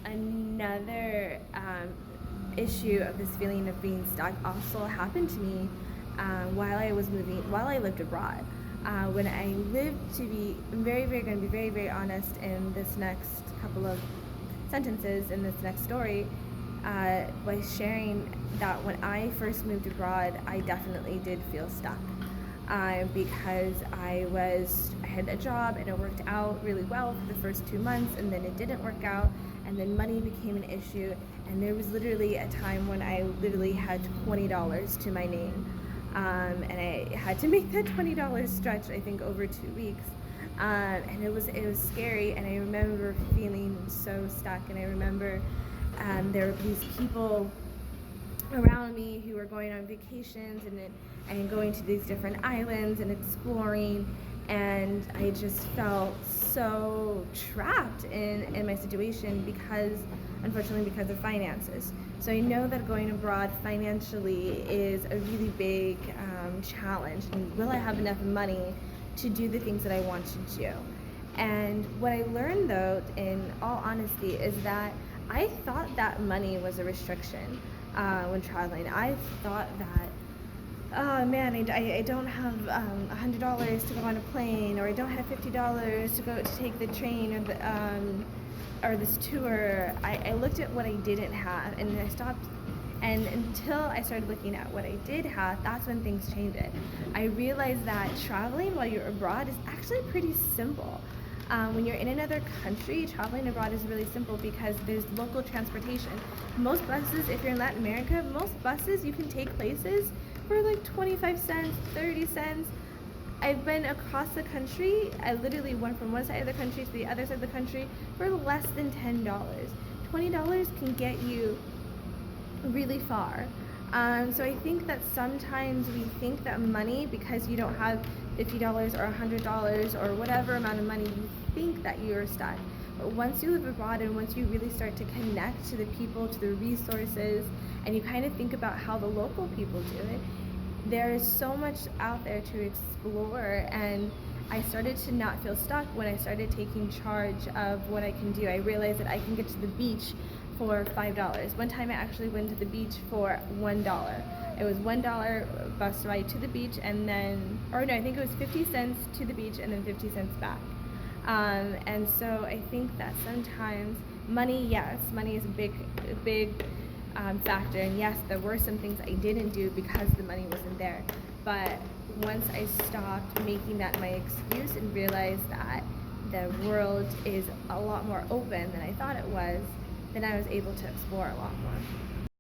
Another issue of this feeling of being stuck also happened to me while I lived abroad. When I lived, to be going to be very honest in this next couple of sentences in this next story, by sharing that when I first moved abroad, I definitely did feel stuck. Because I had a job and it worked out really well for the first 2 months, and then it didn't work out, and then money became an issue, and there was literally a time when I literally had $20 to my name, and I had to make that $20 stretch, I think, over 2 weeks. And it was scary, and I remember feeling so stuck, and I remember there were these people around me who were going on vacations and going to these different islands and exploring, and I just felt so trapped in my situation unfortunately, because of finances. So I know that going abroad financially is a really big challenge. And will I have enough money to do the things that I want to do? And what I learned, though, in all honesty, is that I thought that money was a restriction when traveling. I thought that, oh man, I don't have $100 to go on a plane, or I don't have $50 to take the train, or this tour. I looked at what I didn't have, and I stopped. And until I started looking at what I did have, that's when things changed. I realized that traveling while you're abroad is actually pretty simple. When you're in another country, traveling abroad is really simple because there's local transportation. Most buses, if you're in Latin America, most buses you can take places for like 25 cents, 30 cents. I've been across the country. I literally went from one side of the country to the other side of the country for less than $10. $20 can get you really far. So I think that sometimes we think that money, because you don't have $50 or $100 or whatever amount of money, you think that you're stuck. But once you live abroad and once you really start to connect to the people, to the resources, and you kind of think about how the local people do it, there is so much out there to explore. And I started to not feel stuck when I started taking charge of what I can do. I realized that I can get to the beach for $5. One time I actually went to the beach for $1. It was $1 bus ride to the beach, and then, or no, I think it was 50 cents to the beach and then 50 cents back. And so I think that sometimes money, yes, money is a big factor, and yes, there were some things I didn't do because the money wasn't there. But once I stopped making that my excuse and realized that the world is a lot more open than I thought it was, then I was able to explore a lot more.